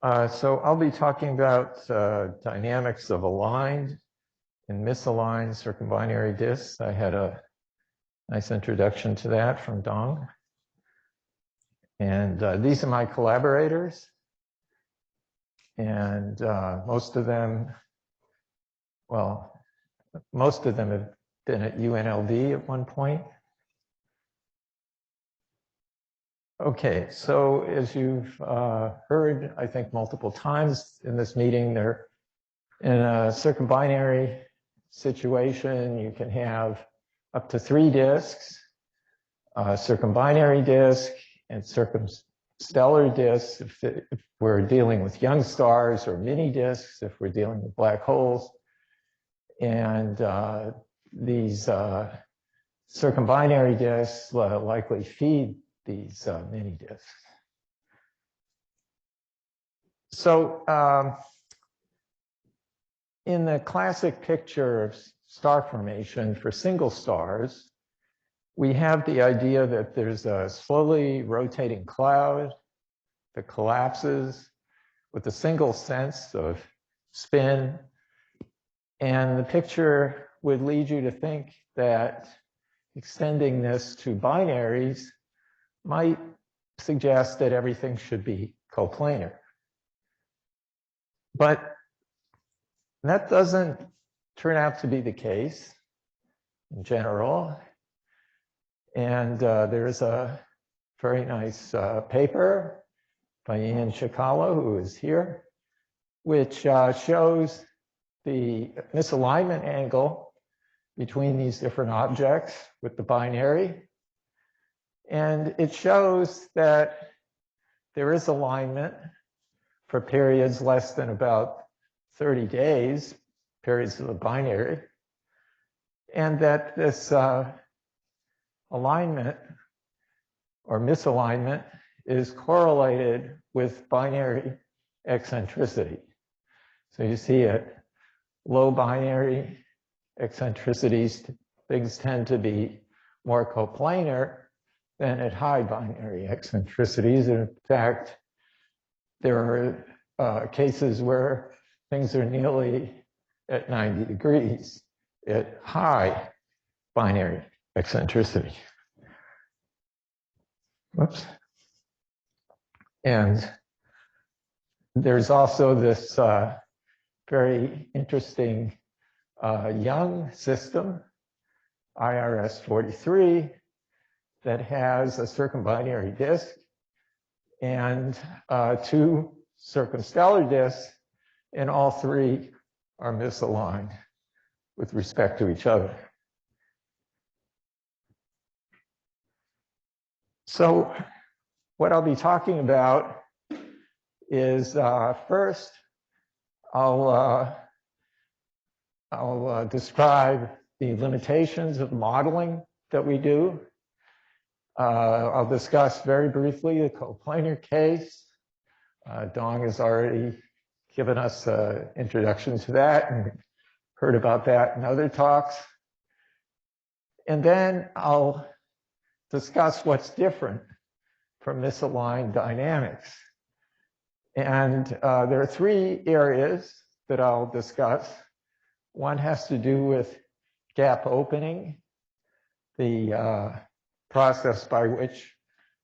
So I'll be talking about dynamics of aligned and misaligned circumbinary disks. I had a nice introduction to that from Dong. And these are my collaborators. And most of them have been at UNLV at one point. Okay, so as you've heard, I think multiple times in this meeting, in a circumbinary situation, you can have up to 3 disks, circumbinary disk and circumstellar disks if we're dealing with young stars, or mini disks if we're dealing with black holes. And these circumbinary disks likely feed these mini disks. So in the classic picture of star formation for single stars, we have the idea that there's a slowly rotating cloud that collapses with a single sense of spin. And the picture would lead you to think that extending this to binaries might suggest that everything should be coplanar. But that doesn't turn out to be the case in general. And there's a very nice paper by Ian Chikala, who is here, which shows the misalignment angle between these different objects with the binary. And it shows that there is alignment for periods less than about 30 days, periods of the binary, and that this alignment or misalignment is correlated with binary eccentricity. So you see at low binary eccentricities, things tend to be more coplanar than at high binary eccentricities. In fact, there are cases where things are nearly at 90 degrees at high binary eccentricity. Whoops. And there's also this very interesting young system, IRS 43, that has a circumbinary disk and 2 circumstellar disks, and all 3 are misaligned with respect to each other. So what I'll be talking about is first, I'll describe the limitations of modeling that we do. I'll discuss very briefly the coplanar case. Dong has already given us an introduction to that and heard about that in other talks. And then I'll discuss what's different from misaligned dynamics. And there are 3 areas that I'll discuss. One has to do with gap opening, the process by which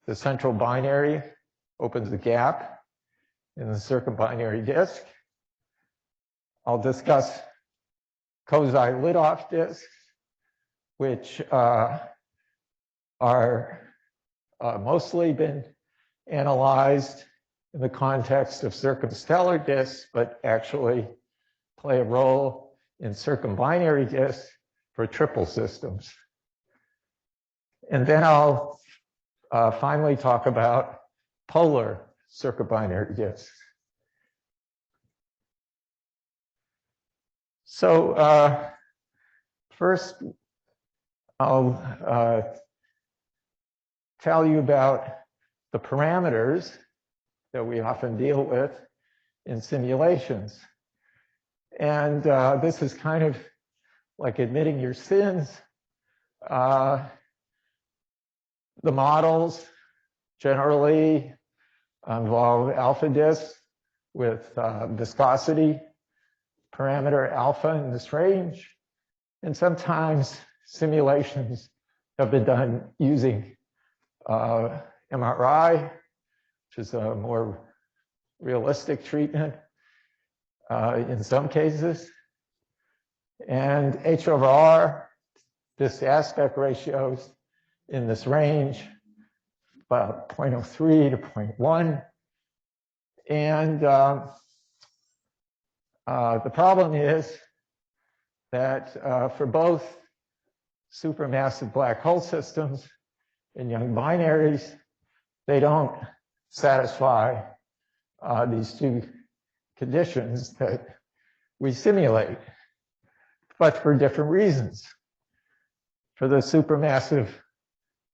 the central binary opens a gap in the circumbinary disk. I'll discuss Kozai-Litoff disks, which are mostly been analyzed in the context of circumstellar disks, but actually play a role in circumbinary disks for triple systems. And then I'll finally talk about polar circumbinary disks. So first, I'll tell you about the parameters that we often deal with in simulations. And this is kind of like admitting your sins. The models generally involve alpha disks with viscosity parameter alpha in this range. And sometimes simulations have been done using MRI, which is a more realistic treatment in some cases. And H over R, this aspect ratios in this range, about 0.03 to 0.1. And the problem is that for both supermassive black hole systems and young binaries, they don't satisfy these two conditions that we simulate, but for different reasons. For the supermassive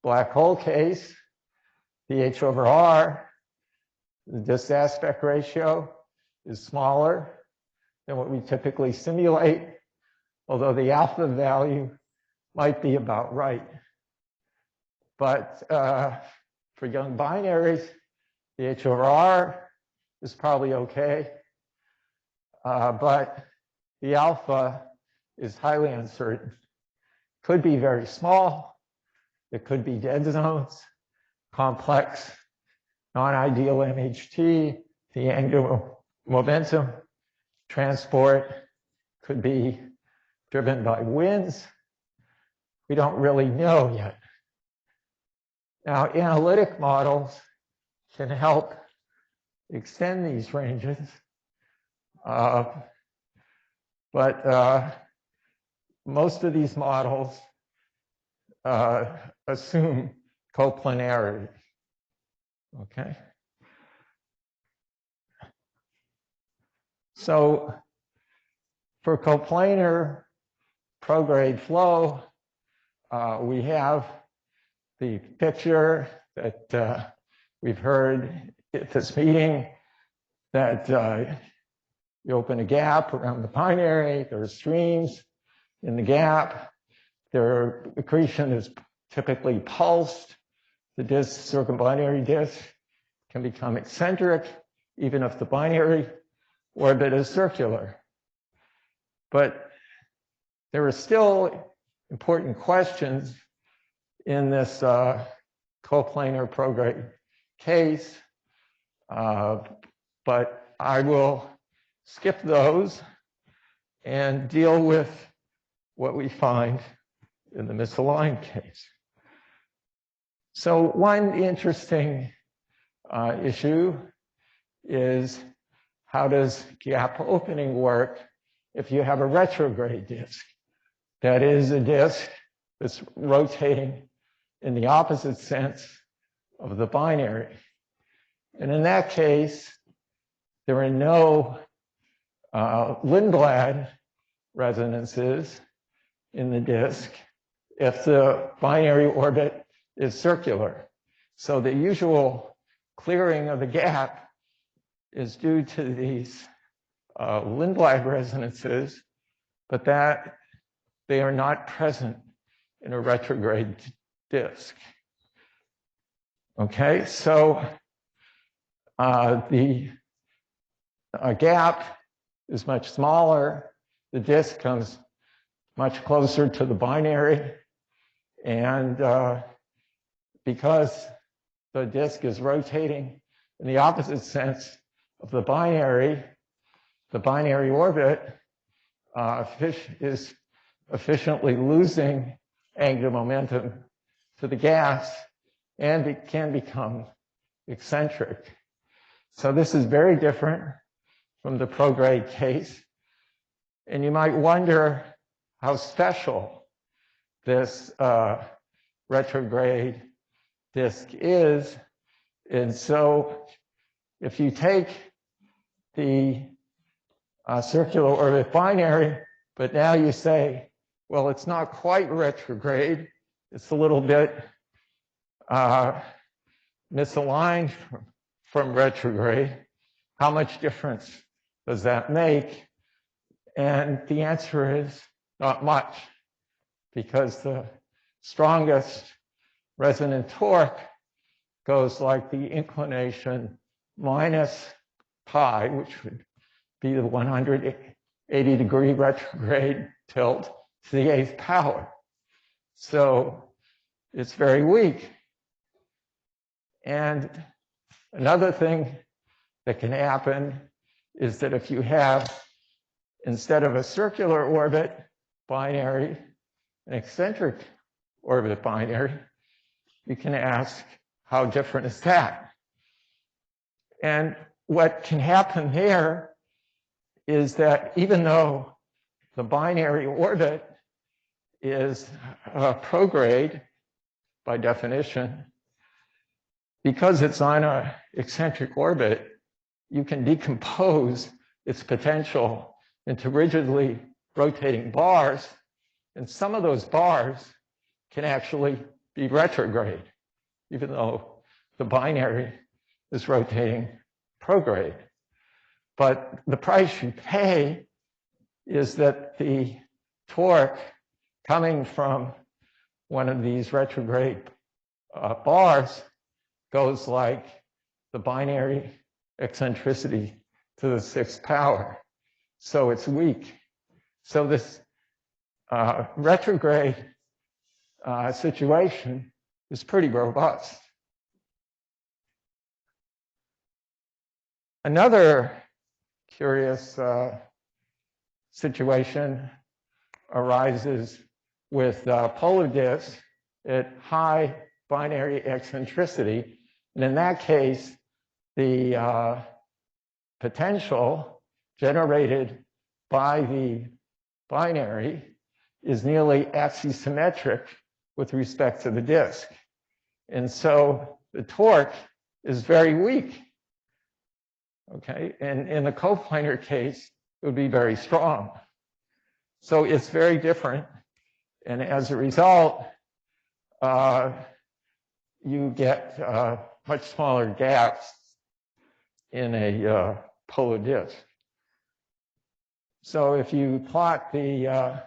black hole case, the H over R, this aspect ratio is smaller than what we typically simulate, although the alpha value might be about right. But for young binaries, the H over R is probably okay, but the alpha is highly uncertain. Could be very small. It could be dead zones, complex, non-ideal MHT, the angular momentum transport could be driven by winds. We don't really know yet. Now, analytic models can help extend these ranges, but most of these models assume coplanarity. Okay. So for coplanar prograde flow, we have the picture that we've heard at this meeting, that you open a gap around the binary, there are streams in the gap, their accretion is typically pulsed. The disk, circumbinary disk, can become eccentric, even if the binary orbit is circular. But there are still important questions in this coplanar prograde case, but I will skip those and deal with what we find in the misaligned case. So one interesting issue is, how does gap opening work if you have a retrograde disk? That is a disk that's rotating in the opposite sense of the binary. And in that case, there are no Lindblad resonances in the disk if the binary orbit is circular. So the usual clearing of the gap is due to these Lindblad resonances, but that they are not present in a retrograde disk. Okay, so the gap is much smaller. The disk comes much closer to the binary, and because the disk is rotating in the opposite sense of the binary orbit is efficiently losing angular momentum to the gas, and it can become eccentric. So this is very different from the prograde case. And you might wonder how special this retrograde disk is. And so if you take the circular orbit binary, but now you say, well, it's not quite retrograde, it's a little bit misaligned from retrograde, how much difference does that make? And the answer is not much, because the strongest resonant torque goes like the inclination minus pi, which would be the 180-degree retrograde tilt to the 8th power. So it's very weak. And another thing that can happen is that if you have, instead of a circular orbit binary, an eccentric orbit binary, you can ask, how different is that? And what can happen there is that even though the binary orbit is prograde by definition, because it's on an eccentric orbit, you can decompose its potential into rigidly rotating bars, and some of those bars can actually be retrograde, even though the binary is rotating prograde. But the price you pay is that the torque coming from one of these retrograde bars goes like the binary eccentricity to the 6th power. So it's weak. So this retrograde situation is pretty robust. Another curious situation arises with polar disks at high binary eccentricity. And in that case, the potential generated by the binary is nearly axisymmetric with respect to the disk. And so the torque is very weak. Okay, and in the coplanar case, it would be very strong. So it's very different. And as a result, you get much smaller gaps in a polar disk. So if you plot the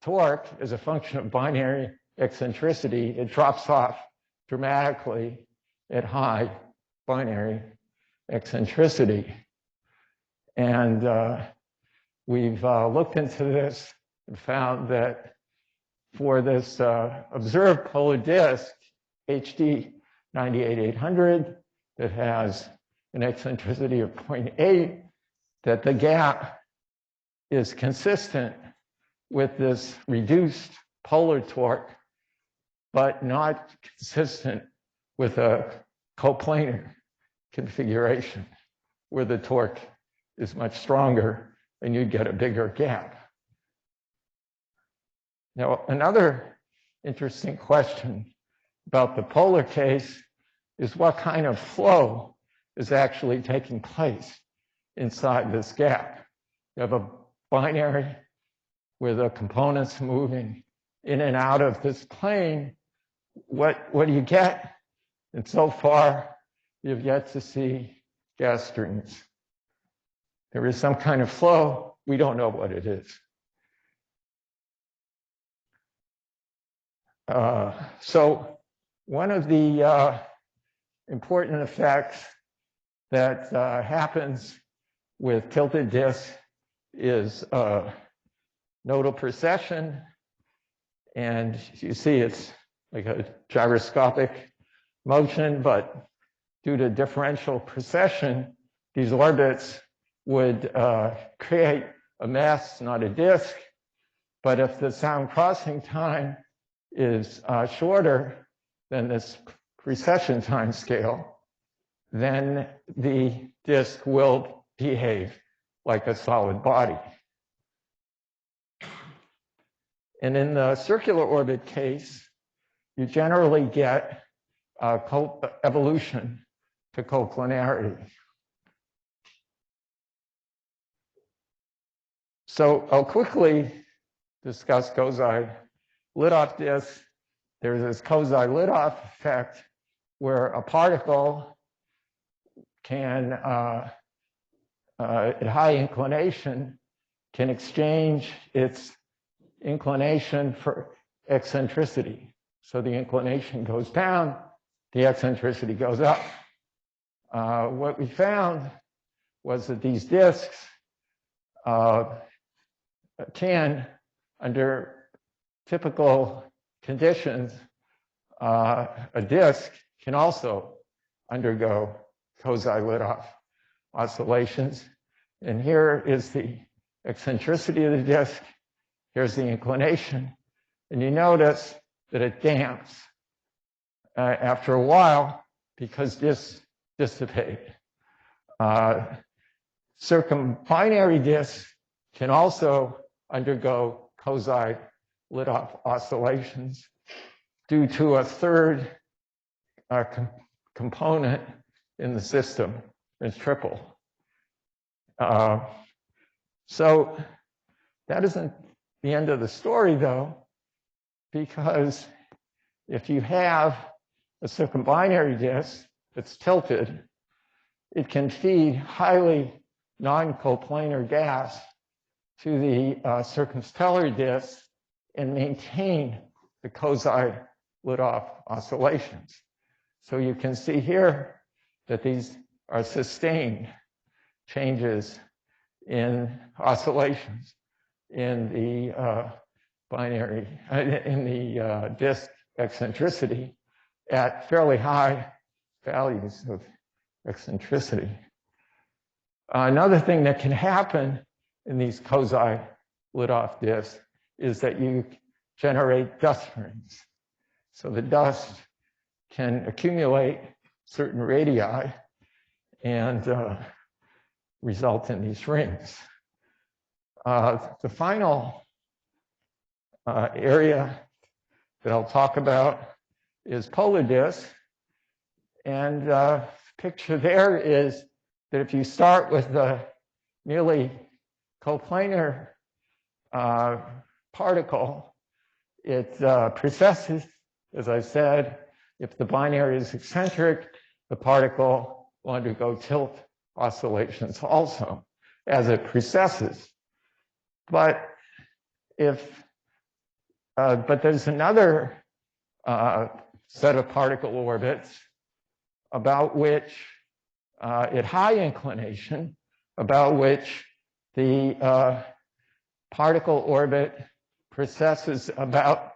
torque as a function of binary eccentricity, it drops off dramatically at high binary eccentricity. And we've looked into this and found that for this observed polar disk, HD 98800, that has an eccentricity of 0.8, that the gap is consistent with this reduced polar torque, but not consistent with a coplanar configuration where the torque is much stronger and you get a bigger gap. Now, another interesting question about the polar case is what kind of flow is actually taking place inside this gap. You have a binary where the components moving in and out of this plane. What do you get? And so far, you've yet to see gas streams. There is some kind of flow. We don't know what it is. So one of the important effects that happens with tilted disks is nodal precession. And you see it's like a gyroscopic motion, but due to differential precession, these orbits would create a mass, not a disk. But if the sound crossing time is shorter than this precession time scale, then the disk will behave like a solid body. And in the circular orbit case, you generally get evolution to coplanarity. So I'll quickly discuss Kozai Litoff disks. There's this Kozai Litoff effect where a particle can, at high inclination, can exchange its inclination for eccentricity. So the inclination goes down, the eccentricity goes up. What we found was that these disks can, under typical conditions, a disk can also undergo Kozai-Litoff oscillations. And here is the eccentricity of the disk. Here's the inclination. And you notice that it damps after a while because disks dissipate. Circumbinary disks can also undergo Kozai-Litoff oscillations due to a third component in the system. It's triple. So that isn't the end of the story, though, because if you have a circumbinary disk that's tilted, it can feed highly non-coplanar gas to the circumstellar disk and maintain the Kozai-Litoff oscillations. So you can see here that these are sustained changes in oscillations in the binary, in the disk eccentricity at fairly high values of eccentricity. Another thing that can happen in these Kozai-Litoff disks is that you generate dust rings. So the dust can accumulate certain radii and result in these rings. The final area that I'll talk about is polar disks. And the picture there is that if you start with the merely coplanar particle, it precesses, as I said. If the binary is eccentric, the particle will undergo tilt oscillations also as it precesses. But there's another set of particle orbits about which, at high inclination, about which the particle orbit precesses about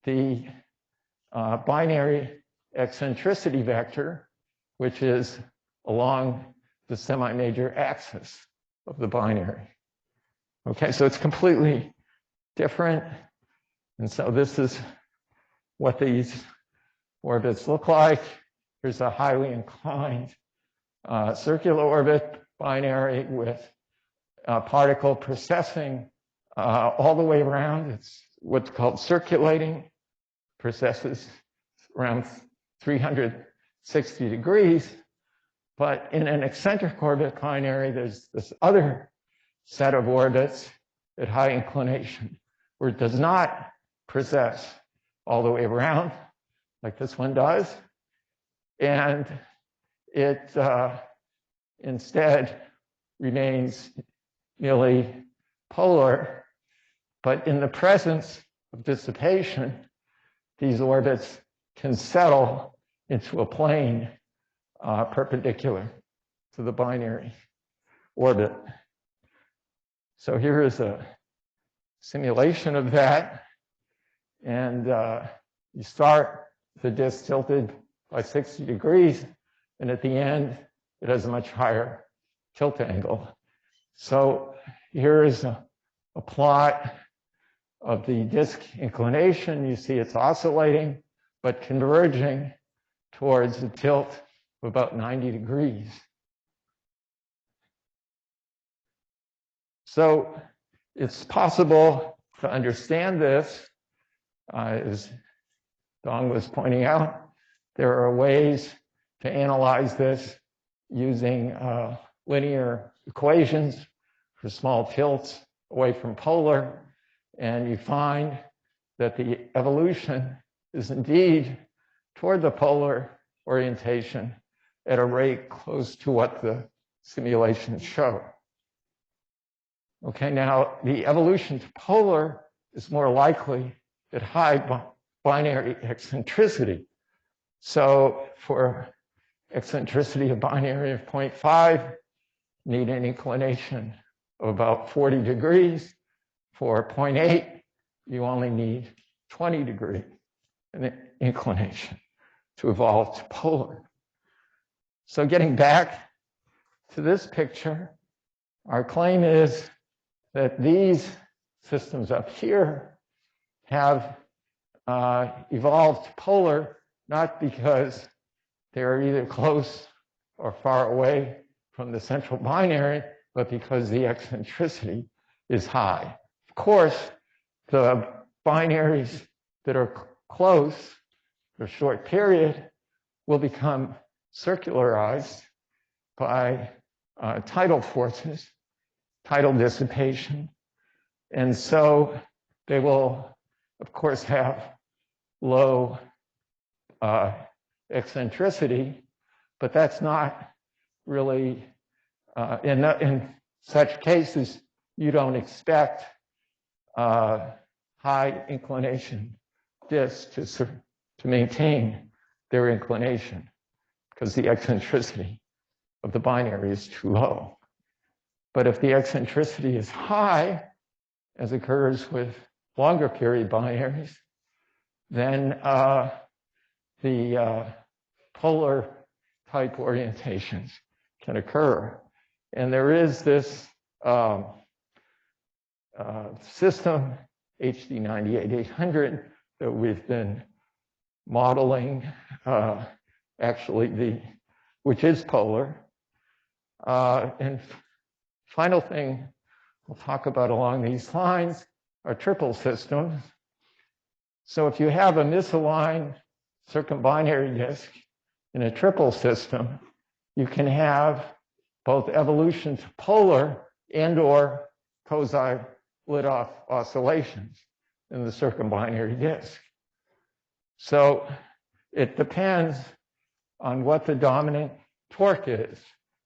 the binary eccentricity vector, which is along the semi-major axis of the binary. Okay, so it's completely different. And so this is what these orbits look like. Here's a highly inclined circular orbit binary with a particle precessing all the way around. It's what's called circulating, precesses around 360 degrees. But in an eccentric orbit binary, there's this other set of orbits at high inclination where it does not precess all the way around like this one does. And it instead remains nearly polar. But in the presence of dissipation, these orbits can settle into a plane perpendicular to the binary orbit. So here is a simulation of that. And you start the disk tilted by 60 degrees, and at the end, it has a much higher tilt angle. So here is a plot of the disk inclination. You see it's oscillating, but converging towards a tilt of about 90 degrees. So it's possible to understand this. As Dong was pointing out, there are ways to analyze this using linear equations for small tilts away from polar. And you find that the evolution is indeed toward the polar orientation at a rate close to what the simulations show. Okay, now the evolution to polar is more likely at high binary eccentricity. So for eccentricity of binary of 0.5, need an inclination of about 40 degrees. For 0.8, you only need 20 degree inclination to evolve to polar. So getting back to this picture, our claim is that these systems up here have evolved to polar, not because they're either close or far away from the central binary, but because the eccentricity is high. Of course, the binaries that are close for a short period will become circularized by tidal forces, tidal dissipation. And so they will, of course, have low eccentricity, but that's not really, in such cases, you don't expect high inclination disks to maintain their inclination because the eccentricity of the binary is too low. But if the eccentricity is high, as occurs with longer period binaries, then the polar type orientations can occur. And there is this system, HD 98800, that we've been modeling, which is polar. And final thing we'll talk about along these lines are triple systems. So if you have a misaligned circumbinary disk in a triple system, you can have both evolution to polar and or Kozai-Litoff oscillations in the circumbinary disk. So it depends on what the dominant torque is,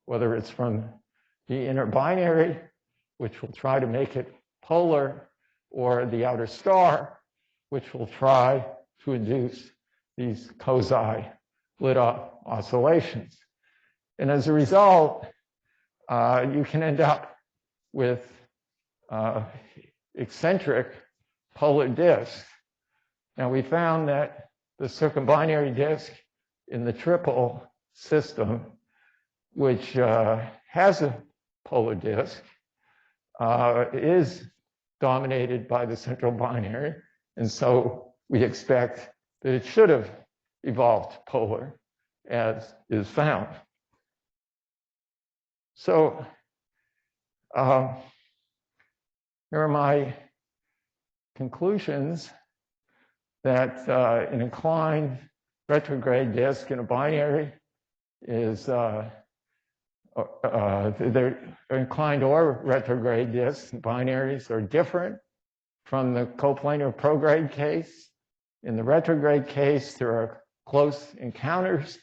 whether it's from the inner binary, which will try to make it polar, or the outer star, which will try to induce these Kozai-Litoff oscillations. And as a result, you can end up with eccentric polar disks. Now, we found that the circumbinary disk in the triple system, which has a polar disk, is dominated by the central binary. And so we expect that it should have evolved polar, as is found. So here are my conclusions that an inclined retrograde disk in a binary is they're inclined or retrograde disks in binaries are different from the coplanar prograde case. In the retrograde case, there are close encounters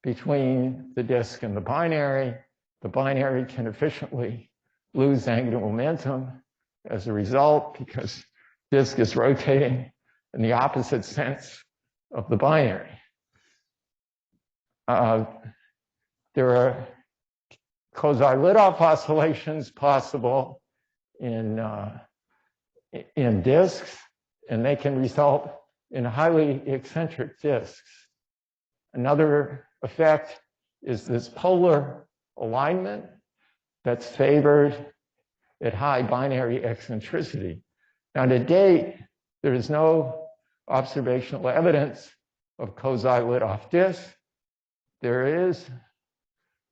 between the disk and the binary. The binary can efficiently lose angular momentum as a result because disk is rotating in the opposite sense of the binary. There are Kozai-Litoff oscillations possible in disks, and they can result in highly eccentric disks. Another effect is this polar alignment that's favored at high binary eccentricity. Now, to date, there is no observational evidence of Kozai-Litoff disks. There is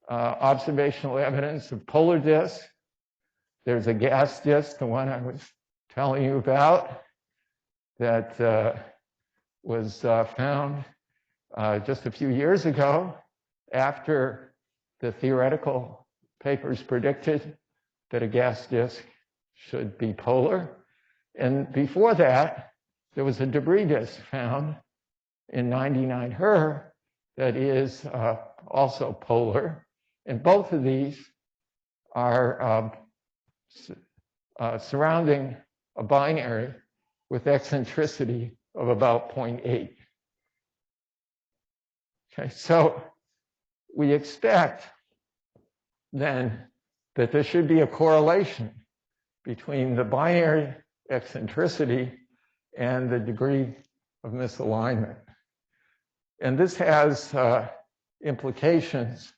observational evidence of polar disks. There's a gas disk, the one I was telling you about, that was found just a few years ago after the theoretical papers predicted that a gas disk should be polar. And before that, there was a debris disk found in 99 Her that is also polar. And both of these are surrounding a binary with eccentricity of about 0.8. Okay, so we expect then that there should be a correlation between the binary eccentricity and the degree of misalignment. And this has implications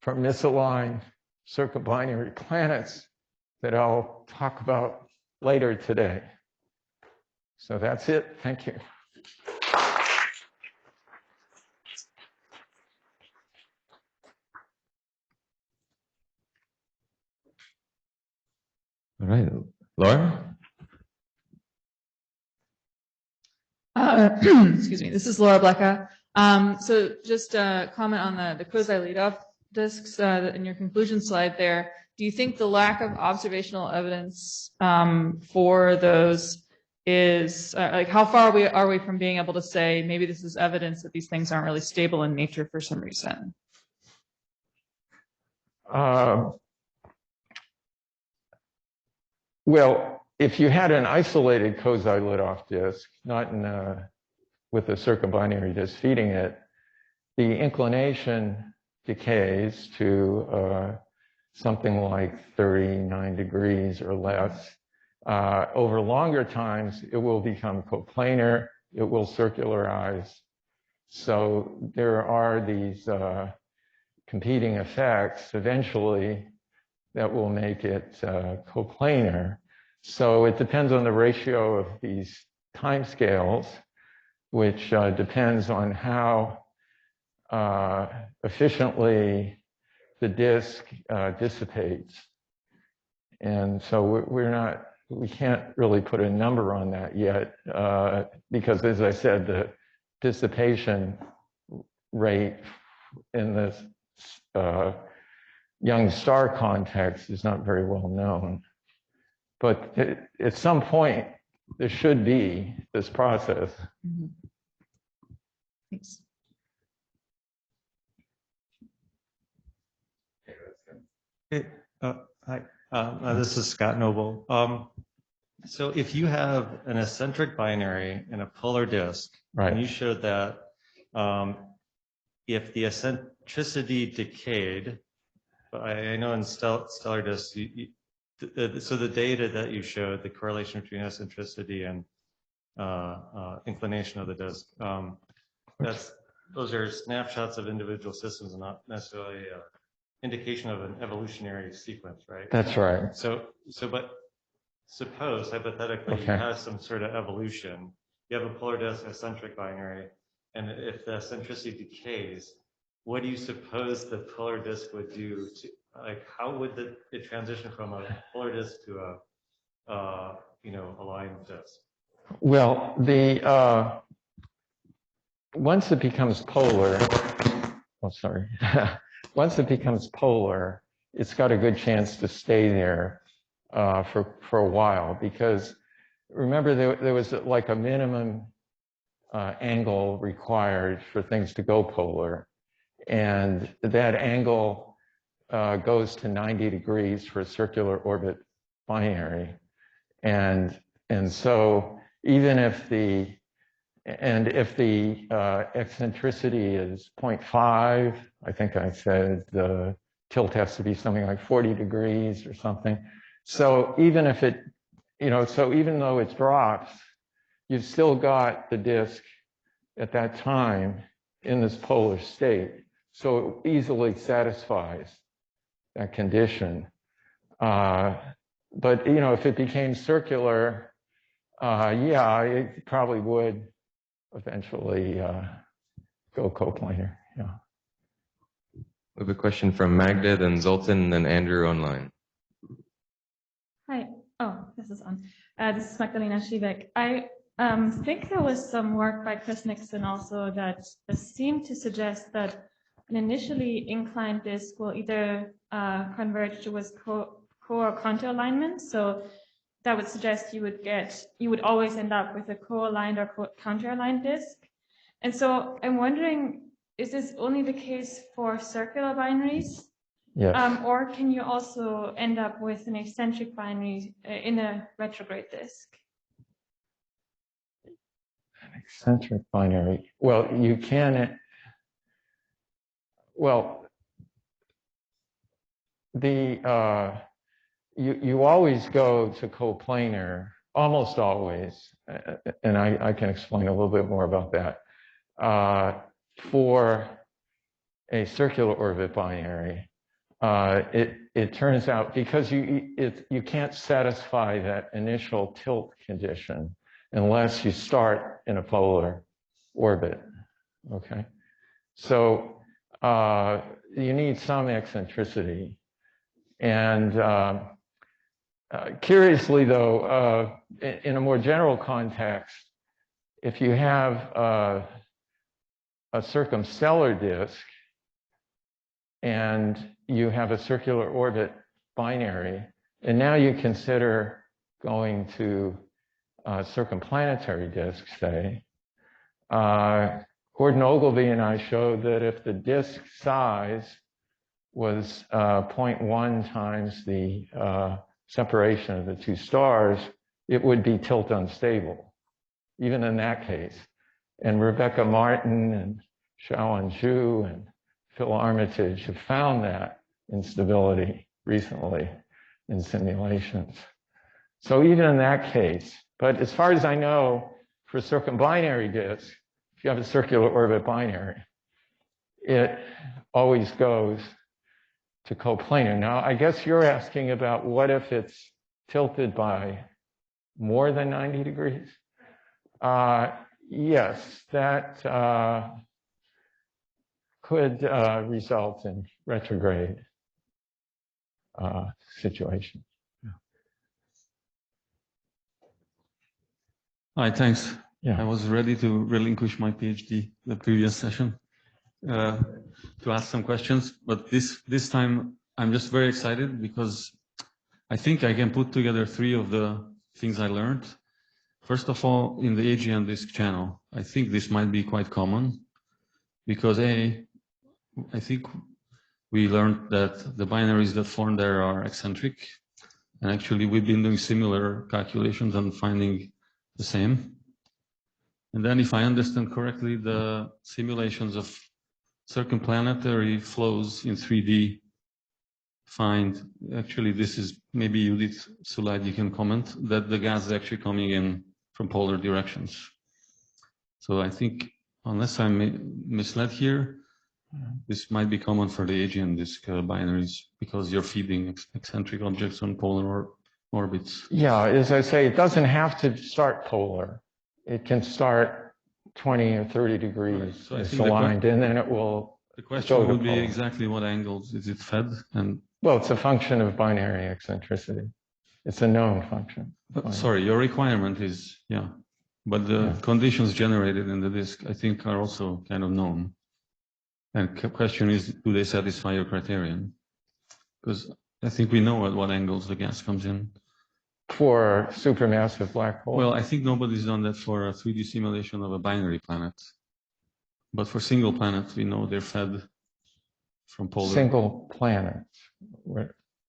for misaligned circumbinary planets that I'll talk about later today. So that's it. Thank you. All right, Laura? Excuse me, this is Laura Blecka. So just a comment on the quasi leadoff disks in your conclusion slide there. Do you think the lack of observational evidence for those is, like how far are we from being able to say maybe this is evidence that these things aren't really stable in nature for some reason? Well, if you had an isolated quasi-Lidoff disk, not in with a circumbinary disk feeding it, the inclination decays to something like 39 degrees or less. Over longer times, it will become coplanar, it will circularize. So there are these competing effects eventually that will make it coplanar. So it depends on the ratio of these timescales, which depends on how efficiently the disk dissipates. And so we can't really put a number on that yet, because as I said, the dissipation rate in this young star context is not very well known. But at some point, there should be this process. Mm-hmm. Thanks. Hey, hi, this is Scott Noble. So if you have an eccentric binary and a polar disk, Right. and you showed that if the eccentricity decayed, I know in stellar disks, so the data that you showed, the correlation between eccentricity and inclination of the disk, those are snapshots of individual systems and not necessarily an indication of an evolutionary sequence, right? That's right. But suppose hypothetically you have some sort of evolution. You have a polar disk eccentric binary, and if the eccentricity decays, what do you suppose the polar disk would do to, like, how would it transition from a polar disk to a aligned disk? Well, once it becomes polar, once it becomes polar, it's got a good chance to stay there for a while, because remember there was like a minimum angle required for things to go polar, and that angle goes to 90 degrees for a circular orbit binary, and so even if the eccentricity is 0.5, I think I said the tilt has to be something like 40 degrees or something. So even if it, so even though it drops, you've still got the disk at that time in this polar state. So it easily satisfies that condition. But, if it became circular, yeah, it probably would eventually go coplanar. Yeah. We have a question from Magda, then Zoltan, and then Andrew online. Hi. Oh, this is on. This is Magdalena Schiebeck. I think there was some work by Chris Nixon also that seemed to suggest that an initially inclined disk will either converge towards co or contour alignment. So that would suggest you would always end up with a co-aligned or counter-aligned disk. And so I'm wondering, is this only the case for circular binaries? Yes. Or can you also end up with an eccentric binary in a retrograde disk? An eccentric binary. Well, you can. Well, you always go to coplanar, almost always, and I can explain a little bit more about that, for a circular orbit binary. It turns out because you can't satisfy that initial tilt condition unless you start in a polar orbit. Okay, so you need some eccentricity, and curiously though, in a more general context, if you have a circumstellar disk and you have a circular orbit binary, and now you consider going to circumplanetary disks, say, Gordon Ogilvy and I showed that if the disk size was 0.1 times the separation of the two stars, it would be tilt unstable, even in that case. And Rebecca Martin and Xiaoan Zhu and Phil Armitage have found that instability recently in simulations. So even in that case, but as far as I know, for circumbinary disks, if you have a circular orbit binary, it always goes to coplanar. Now, I guess you're asking about what if it's tilted by more than 90 degrees? Yes, that could result in retrograde situation. Hi, thanks. Yeah. I was ready to relinquish my PhD the previous session to ask some questions, but this time I'm just very excited because I think I can put together three of the things I learned. First of all, in the AGN disk channel, I think this might be quite common because I think we learned that the binaries that form there are eccentric, and actually we've been doing similar calculations and finding the same. And then if I understand correctly, the simulations of circumplanetary flows in 3D find, actually this is maybe Judith Sulad, you can comment, that the gas is actually coming in from polar directions. So I think, unless I'm misled here, this might be common for the AGN disk binaries because you're feeding eccentric objects on polar orbits. Yeah, as I say, it doesn't have to start polar. It can start 20 or 30 degrees Right. So misaligned, and then it will. The question would be polar. exactly what angles is it fed? And Well, it's a function of binary eccentricity. It's a known function. sorry, your requirement is, yeah, but the conditions generated in the disk, I think, are also kind of known. And the question is, do they satisfy your criterion? Because I think we know at what angles the gas comes in. For supermassive black hole. Well, I think nobody's done that for a 3D simulation of a binary planet. But for single planets, we know they're fed from polar. Single planets.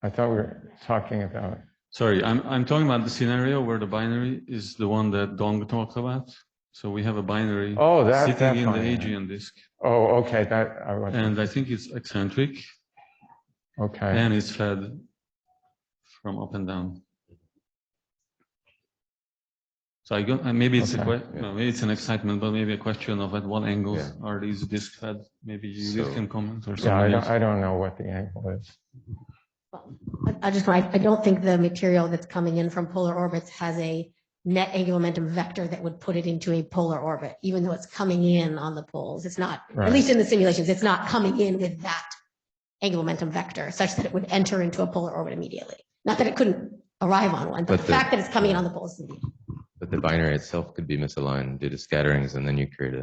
I thought we were talking about. Sorry, I'm talking about the scenario where the binary is the one that Dong talked about. So we have a binary sitting in the AGN disk. Oh, okay. And I think it's eccentric. Okay. And it's fed from up and down. So maybe it's maybe it's an excitement, but maybe a question of at what angles are these disks fed? Maybe you can comment or something. I don't know what the angle is. I don't think the material that's coming in from polar orbits has a net angular momentum vector that would put it into a polar orbit, even though it's coming in on the poles. It's not, at least in the simulations, it's not coming in with that angular momentum vector such that it would enter into a polar orbit immediately. Not that it couldn't arrive on one, but the fact that it's coming in on the poles. But the binary itself could be misaligned due to scatterings, and then you create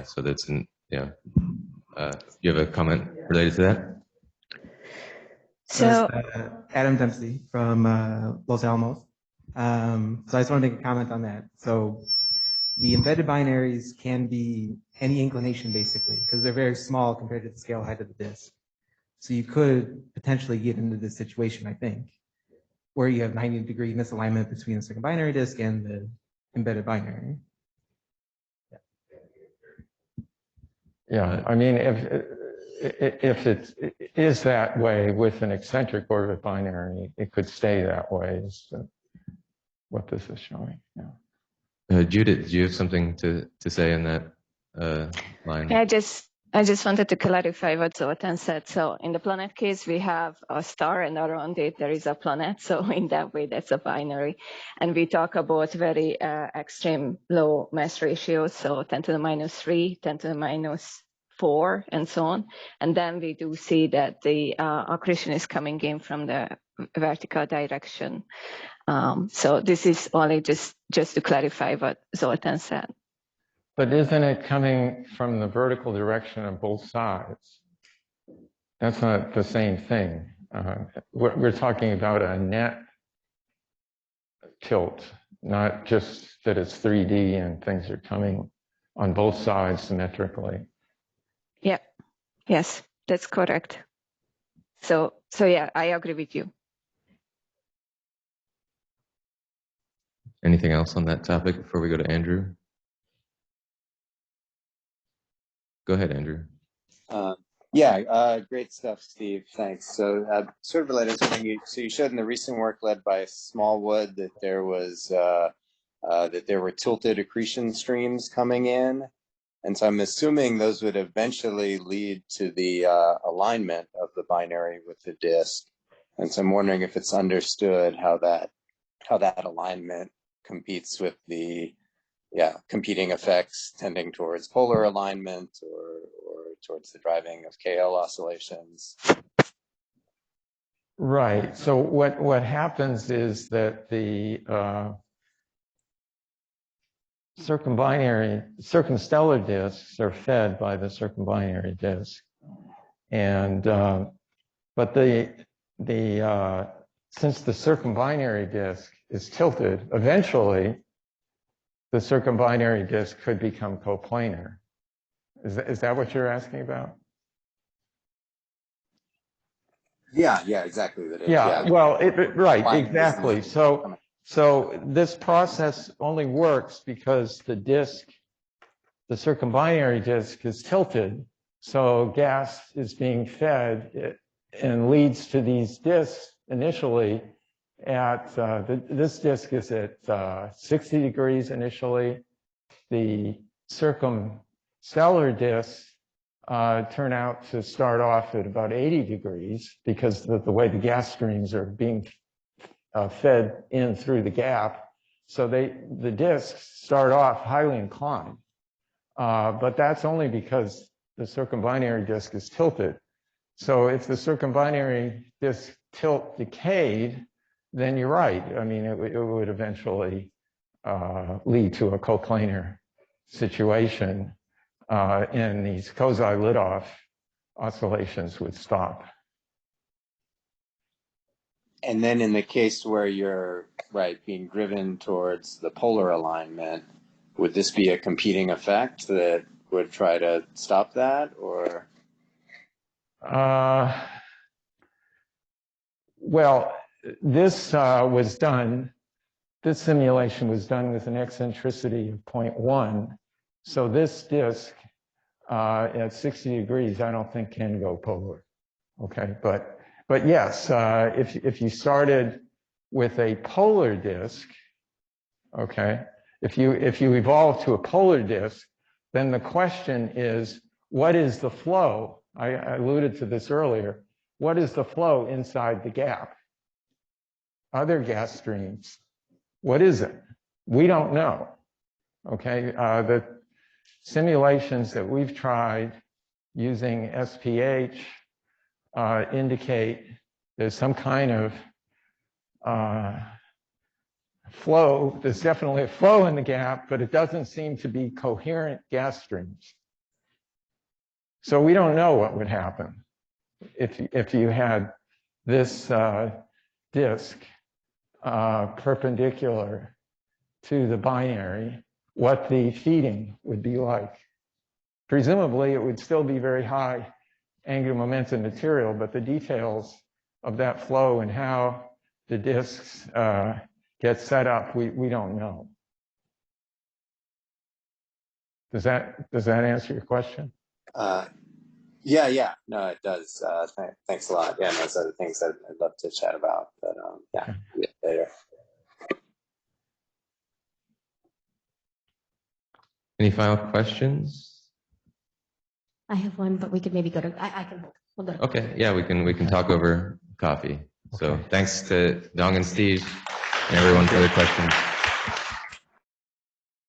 so that's you have a comment related to that? So Adam Dempsey from Los Alamos. So I just want to make a comment on that. So the embedded binaries can be any inclination basically, because they're very small compared to the scale height of the disk. So you could potentially get into this situation, I think, where you have 90-degree misalignment between the circumbinary disk and the embedded binary. Yeah, I mean, if it is that way with an eccentric orbit binary, it could stay that way, is what this is showing. Yeah. Judith, do you have something to say in that line? I just wanted to clarify what Zoltan said. So in the planet case, we have a star and around it there is a planet. So in that way, that's a binary. And we talk about very extreme low mass ratios. So 10 to the minus 3, 10 to the minus 4, and so on. And then we do see that the accretion is coming in from the vertical direction. So this is only just to clarify what Zoltan said. But isn't it coming from the vertical direction on both sides? That's not the same thing. We're talking about a net tilt, not just that it's 3D and things are coming on both sides symmetrically. Yeah. Yes, that's correct. So yeah, I agree with you. Anything else on that topic before we go to Andrew? Go ahead, Andrew. Great stuff, Steve. Thanks. So, sort of related to something you showed in the recent work led by Smallwood that there were tilted accretion streams coming in, and so I'm assuming those would eventually lead to the alignment of the binary with the disk. And so I'm wondering if it's understood how that alignment competes with the competing effects tending towards polar alignment or towards the driving of KL oscillations. Right. So what happens is that the circumstellar disks are fed by the circumbinary disk, and but since the circumbinary disk is tilted, eventually the circumbinary disk could become coplanar. Is that what you're asking about? Yeah, exactly. Well, right, exactly. So this process only works because the circumbinary disk is tilted, so gas is being fed and leads to these disks initially at, this disk is at 60 degrees initially. The circumstellar disks turn out to start off at about 80 degrees because of the way the gas streams are being fed in through the gap. So the disks start off highly inclined, but that's only because the circumbinary disk is tilted. So if the circumbinary disk tilt decayed, then you're right. I mean, it would eventually lead to a coplanar situation, and these Kozai-Lidoff oscillations would stop. And then in the case where you're being driven towards the polar alignment, would this be a competing effect that would try to stop that, or? Well, this simulation was done with an eccentricity of 0.1. So this disk at 60 degrees, I don't think can go polar. Okay, but yes, if you started with a polar disk, okay, if you evolve to a polar disk, then the question is, what is the flow? I alluded to this earlier. What is the flow inside the gap? Other gas streams. What is it? We don't know. Okay, the simulations that we've tried using SPH indicate there's some kind of flow. There's definitely a flow in the gap, but it doesn't seem to be coherent gas streams. So we don't know what would happen if you had this disk perpendicular to the binary, what the feeding would be like. Presumably, it would still be very high angular momentum material, but the details of that flow and how the disks get set up, we don't know. Does that answer your question? Yeah. No, it does. Thanks a lot. Yeah, and those other things that I'd love to chat about. But yeah, later. Any final questions? I have one, but we could maybe go to, I can hold. We'll go to. Okay, yeah, we can talk over coffee. So thanks to Dong and Steve and everyone for their questions.